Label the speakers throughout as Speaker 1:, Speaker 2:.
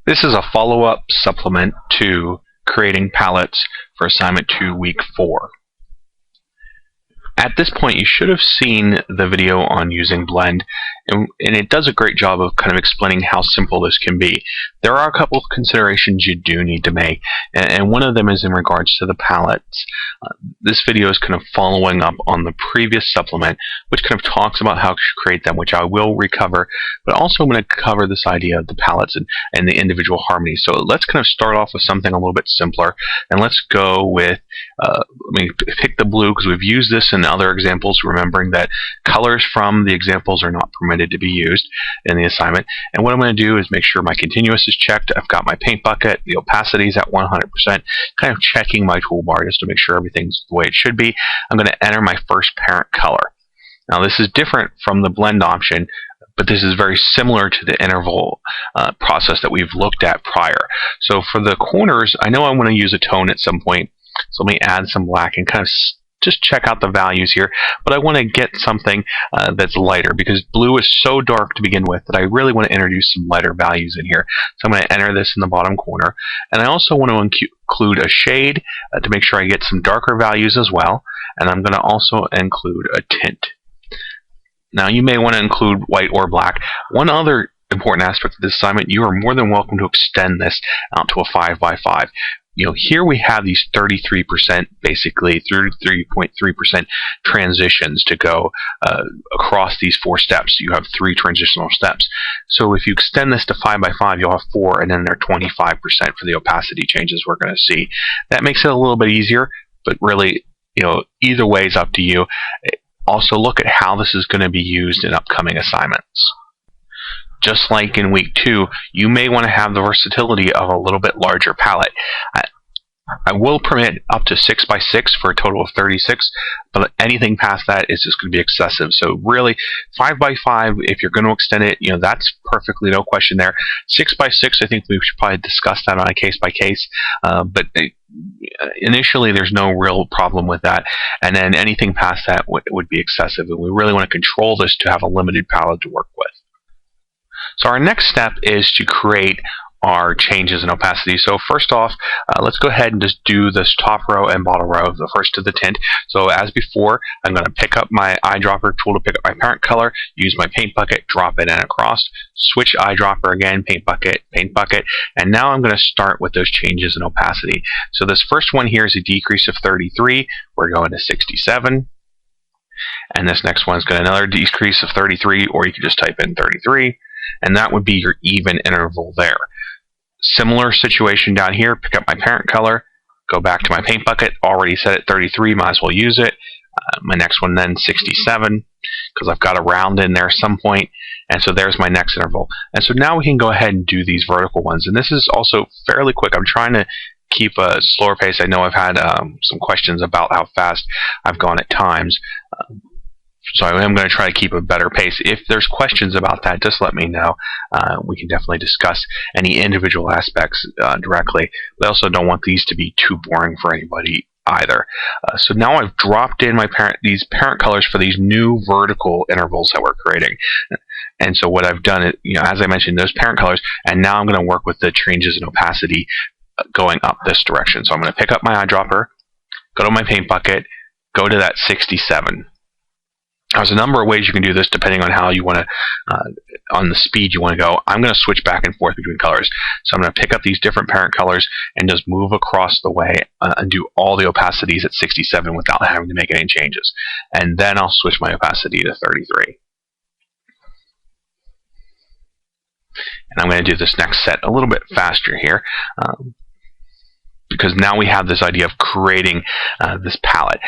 Speaker 1: This is a follow-up supplement to creating palettes for assignment 2, week 4. At this point, you should have seen the video on using Blend, and it does a great job of kind of explaining how simple this can be. There are a couple of considerations you do need to make, and one of them is in regards to the palettes. This video is kind of following up on the previous supplement, which kind of talks about how to create them, which I will recover, but also I'm going to cover this idea of the palettes and the individual harmonies. So let's kind of start off with something a little bit simpler, and let's go with, let me pick the blue because we've used this in other examples, remembering that colors from the examples are not permitted to be used in the assignment. And what I'm going to do is make sure my continuous is checked. I've got my paint bucket, the opacity is at 100%, kind of checking my toolbar just to make sure everything's the way it should be. I'm going to enter my first parent color. Now this is different from the blend option, but this is very similar to the interval process that we've looked at prior. So for the corners, I know I want to use a tone at some point, so let me add some black and kind of just check out the values here, but I want to get something that's lighter because blue is so dark to begin with that I really want to introduce some lighter values in here. So I'm going to enter this in the bottom corner, and I also want to include a shade to make sure I get some darker values as well, and I'm going to also include a tint. Now you may want to include white or black. One other important aspect of this assignment, you are more than welcome to extend this out to a 5x5. Here we have these 33%, basically 33.3% transitions to go across these 4 steps. You have 3 transitional steps. So if you extend this to 5x5, you'll have 4, and then they're 25% for the opacity changes we're going to see. That makes it a little bit easier, but really, either way is up to you. Also, look at how this is going to be used in upcoming assignments. Just like in week 2, you may want to have the versatility of a little bit larger palette. I will permit up to 6x6 for a total of 36, but anything past that is just going to be excessive. So really, 5x5, if you're going to extend it, that's perfectly no question there. 6x6, I think we should probably discuss that on a case-by-case, but initially there's no real problem with that, and then anything past that would be excessive, and we really want to control this to have a limited palette to work with. So our next step is to create our changes in opacity. So first off, let's go ahead and just do this top row and bottom row, the first to the tint. So as before, I'm going to pick up my eyedropper tool to pick up my parent color, use my paint bucket, drop it in across, switch eyedropper again, paint bucket, and now I'm going to start with those changes in opacity. So this first one here is a decrease of 33. We're going to 67. And this next one's got another decrease of 33, or you can just type in 33. And that would be your even interval there. Similar situation down here, pick up my parent color, go back to my paint bucket, already set it 33, might as well use it. My next one then 67, because I've got a round in there at some point, and so there's my next interval. And so now we can go ahead and do these vertical ones, and this is also fairly quick. I'm trying to keep a slower pace. I know I've had some questions about how fast I've gone at times. So I am going to try to keep a better pace. If there's questions about that, just let me know. We can definitely discuss any individual aspects directly. We also don't want these to be too boring for anybody either. So now I've dropped in these parent colors for these new vertical intervals that we're creating. And so what I've done is, as I mentioned, those parent colors, and now I'm going to work with the changes in opacity going up this direction. So I'm going to pick up my eyedropper, go to my paint bucket, go to that 67. There's a number of ways you can do this depending on how you want to, on the speed you want to go. I'm going to switch back and forth between colors. So I'm going to pick up these different parent colors and just move across the way and do all the opacities at 67 without having to make any changes. And then I'll switch my opacity to 33. And I'm going to do this next set a little bit faster here. Because now we have this idea of creating this palette.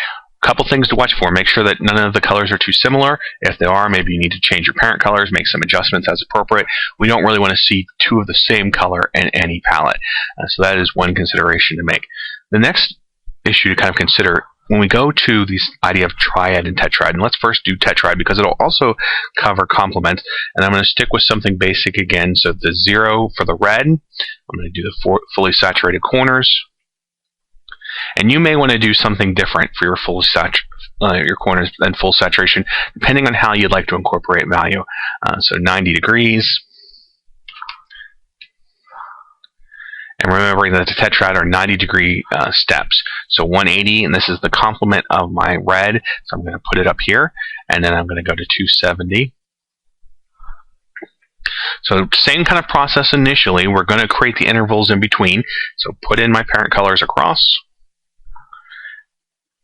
Speaker 1: Couple things to watch for. Make sure that none of the colors are too similar. If they are, maybe you need to change your parent colors, make some adjustments as appropriate. We don't really want to see 2 of the same color in any palette. So that is one consideration to make. The next issue to kind of consider when we go to this idea of triad and tetrad, and let's first do tetrad because it'll also cover complements, and I'm going to stick with something basic again. So the 0 for the red, I'm going to do the fully saturated corners. And you may want to do something different for your your corners and full saturation, depending on how you'd like to incorporate value. So 90 degrees, And remembering that the tetrad are 90-degree steps. So 180, and this is the complement of my red. So I'm going to put it up here, and then I'm going to go to 270. So same kind of process initially. We're going to create the intervals in between. So put in my parent colors across,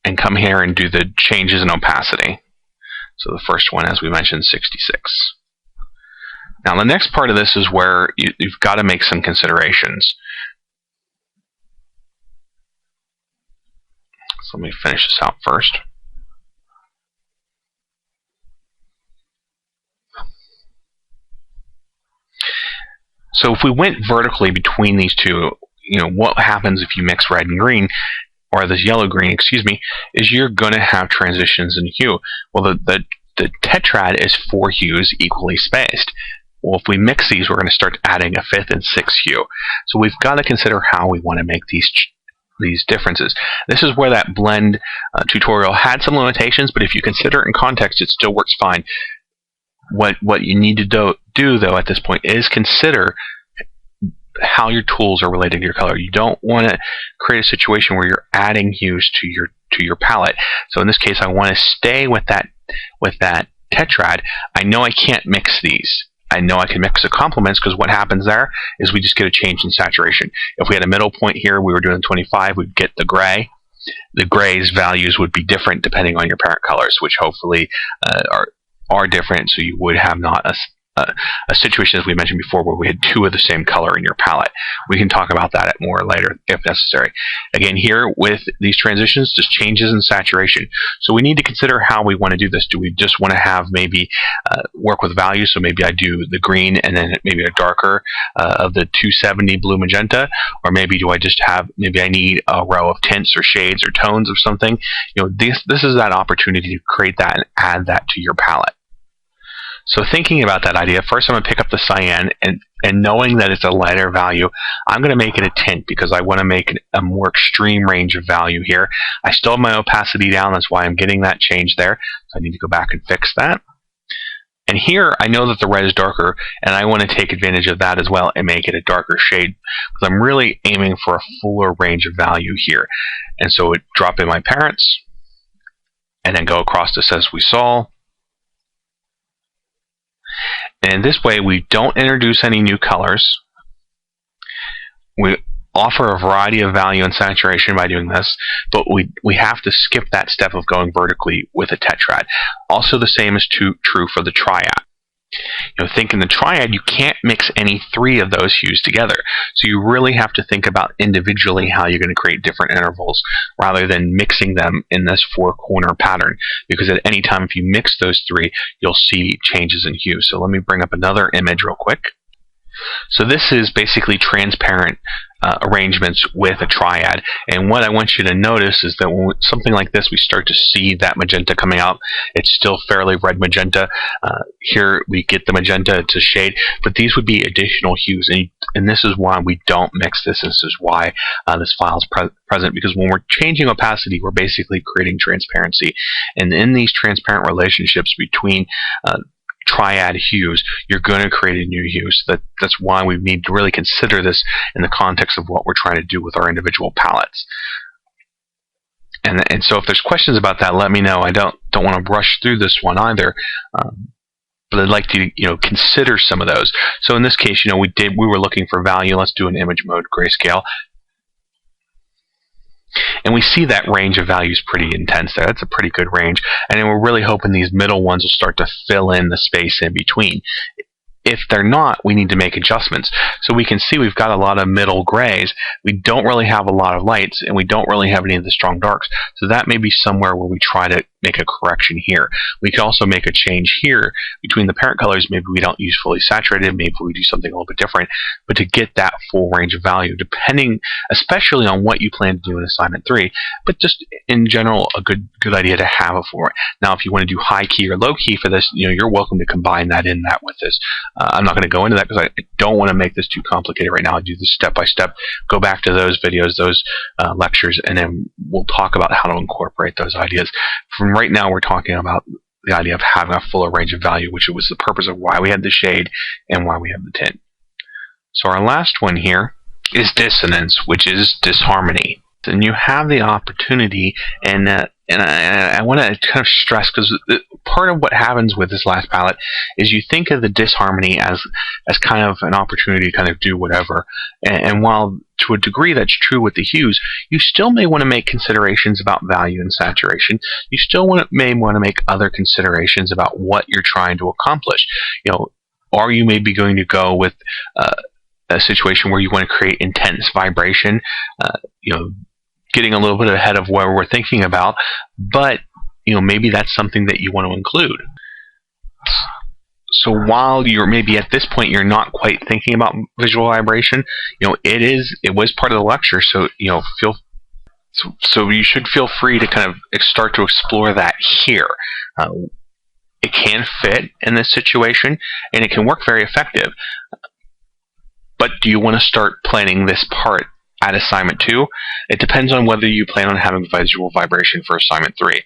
Speaker 1: and come here and do the changes in opacity. So the first one, as we mentioned, 66. Now the next part of this is where you've got to make some considerations. So let me finish this out first. So if we went vertically between these two, what happens if you mix red and green, or this yellow-green, excuse me, is you're going to have transitions in hue. Well, the tetrad is 4 hues equally spaced. Well, if we mix these, we're going to start adding a 5th and 6th hue. So we've got to consider how we want to make these differerences. This is where that blend tutorial had some limitations, but if you consider it in context, it still works fine. What you need to do though at this point is consider how your tools are related to your color. You don't want to create a situation where you're adding hues to your palette. So in this case, I want to stay with that tetrad. I know I can't mix these. I know I can mix the complements, because what happens there is we just get a change in saturation. If we had a middle point here, we were doing 25, we'd get the gray. The gray's values would be different depending on your parent colors, which hopefully are different, so you would have not a situation, as we mentioned before, where we had 2 of the same color in your palette. We can talk about that more later if necessary. Again, here with these transitions, just changes in saturation. So we need to consider how we want to do this. Do we just want to have maybe work with values? So maybe I do the green and then maybe a darker of the 270 blue magenta, or maybe do I just have, maybe I need a row of tints or shades or tones of something. This is that opportunity to create that and add that to your palette. So thinking about that idea, first I'm going to pick up the cyan, and knowing that it's a lighter value, I'm going to make it a tint because I want to make a more extreme range of value here. I still have my opacity down, that's why I'm getting that change there. So I need to go back and fix that. And here I know that the red is darker, and I want to take advantage of that as well and make it a darker shade, because I'm really aiming for a fuller range of value here. And so it drop in my parents, and then go across this as we saw. And this way we don't introduce any new colors. We offer a variety of value and saturation by doing this, but we have to skip that step of going vertically with a tetrad. Also the same is true for the triad. Think in the triad, you can't mix any 3 of those hues together. So you really have to think about individually how you're going to create different intervals rather than mixing them in this 4-corner pattern. Because at any time, if you mix those 3, you'll see changes in hue. So let me bring up another image real quick. So this is basically transparent arrangements with a triad, and what I want you to notice is that when something like this, we start to see that magenta coming out. It's still fairly red magenta. Here we get the magenta to shade, but these would be additional hues, and this is why we don't mix this. This is why this file is present, because when we're changing opacity, we're basically creating transparency, and in these transparent relationships between triad hues, you're going to create a new hue. So that's why we need to really consider this in the context of what we're trying to do with our individual palettes. And so if there's questions about that, let me know. I don't want to rush through this one either, but I'd like to consider some of those. So in this case, we were looking for value. Let's do an image mode grayscale. And we see that range of values pretty intense there. That's a pretty good range. And then we're really hoping these middle ones will start to fill in the space in between. If they're not, we need to make adjustments. So we can see we've got a lot of middle grays. We don't really have a lot of lights, and we don't really have any of the strong darks. So that may be somewhere where we try to make a correction here. We could also make a change here between the parent colors. Maybe we don't use fully saturated. Maybe we do something a little bit different. But to get that full range of value, depending, especially on what you plan to do in assignment 3, but just in general, a good idea to have it for. Now, if you want to do high key or low key for this, you're welcome to combine that with this. I'm not going to go into that because I don't want to make this too complicated right now. I do this step by step. Go back to those videos, those lectures, and then we'll talk about how to incorporate those ideas. From right now, we're talking about the idea of having a fuller range of value, which was the purpose of why we had the shade and why we have the tint. So our last one here is dissonance, which is disharmony. And you have the opportunity, and I want to kind of stress, because part of what happens with this last palette is you think of the disharmony as kind of an opportunity to kind of do whatever. And while to a degree that's true with the hues, you still may want to make considerations about value and saturation. You still may want to make other considerations about what you're trying to accomplish. Are you maybe going to go with a situation where you want to create intense vibration? Getting a little bit ahead of where we're thinking about, but maybe that's something that you want to include. So while you're maybe at this point you're not quite thinking about visual vibration, it was part of the lecture, so so you should feel free to kind of start to explore that here. It can fit in this situation, and it can work very effective. But do you want to start planning this part at assignment 2? It depends on whether you plan on having visual vibration for assignment 3.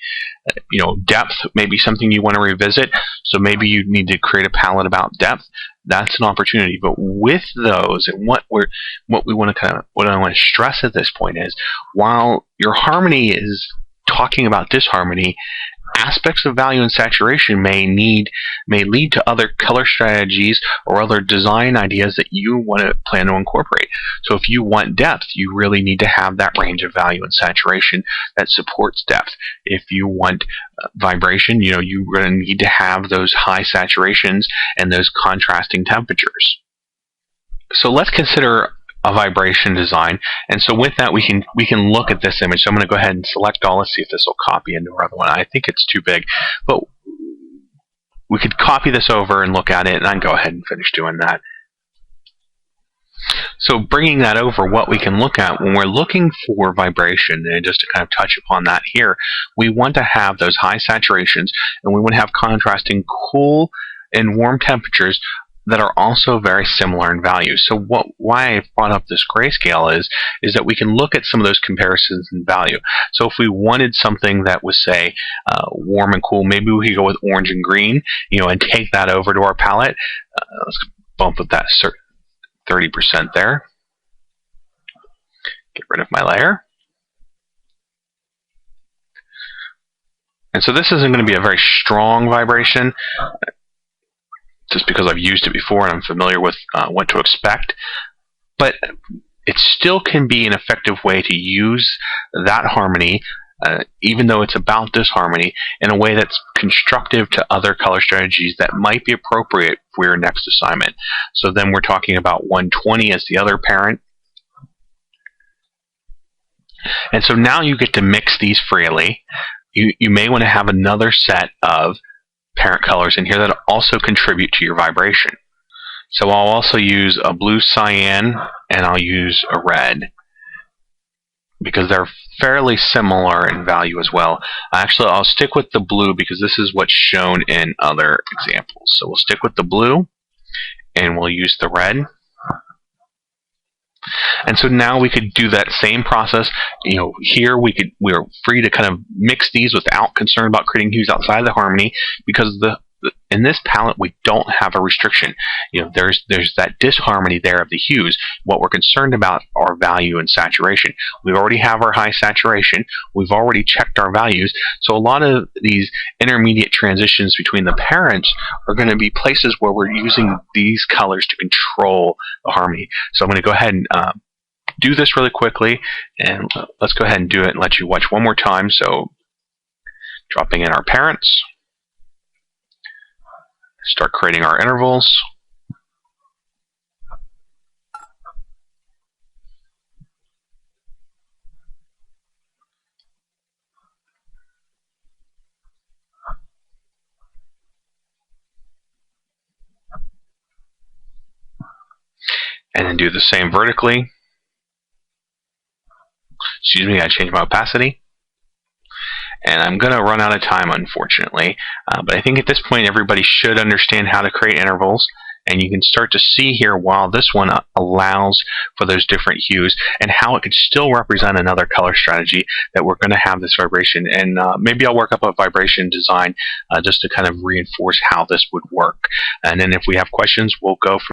Speaker 1: Depth may be something you want to revisit, so maybe you need to create a palette about depth. That's an opportunity. But with those, and what I want to stress at this point is, while your harmony is talking about disharmony, aspects of value and saturation may lead to other color strategies or other design ideas that you want to plan to incorporate. So if you want depth, you really need to have that range of value and saturation that supports depth. If you want vibration, you're going to need to have those high saturations and those contrasting temperatures. So let's consider a vibration design. And so with that, we can look at this image. So I'm going to go ahead and select all. Let's see if this will copy into our other one. I think it's too big, but we could copy this over and look at it, and I can go ahead and finish doing that. So bringing that over, what we can look at when we're looking for vibration, and just to kind of touch upon that here, we want to have those high saturations, and we want to have contrasting cool and warm temperatures that are also very similar in value. So why I brought up this grayscale is that we can look at some of those comparisons in value. So if we wanted something that was, say, warm and cool, maybe we could go with orange and green, and take that over to our palette. Let's bump up that 30% there. Get rid of my layer. And so this isn't going to be a very strong vibration, just because I've used it before and I'm familiar with what to expect. But it still can be an effective way to use that harmony, even though it's about disharmony, in a way that's constructive to other color strategies that might be appropriate for your next assignment. So then we're talking about 120 as the other parent. And so now you get to mix these freely. You may want to have another set of parent colors in here that also contribute to your vibration. So I'll also use a blue cyan, and I'll use a red, because they're fairly similar in value as well. Actually, I'll stick with the blue because this is what's shown in other examples. So we'll stick with the blue, and we'll use the red. And so now we could do that same process. Here we're free to kind of mix these without concern about creating hues outside of the harmony, because in this palette we don't have a restriction. There's that disharmony there of the hues. What we're concerned about are value and saturation. We already have our high saturation. We've already checked our values. So a lot of these intermediate transitions between the parents are going to be places where we're using these colors to control the harmony. So I'm going to go ahead and do this really quickly, and let's go ahead and do it and let you watch one more time. So dropping in our parents, start creating our intervals. And then do the same vertically. Excuse me, I changed my opacity. And I'm going to run out of time, unfortunately. But I think at this point everybody should understand how to create intervals. And you can start to see here, while this one allows for those different hues, and how it could still represent another color strategy, that we're going to have this vibration. And maybe I'll work up a vibration design just to kind of reinforce how this would work. And then if we have questions, we'll go from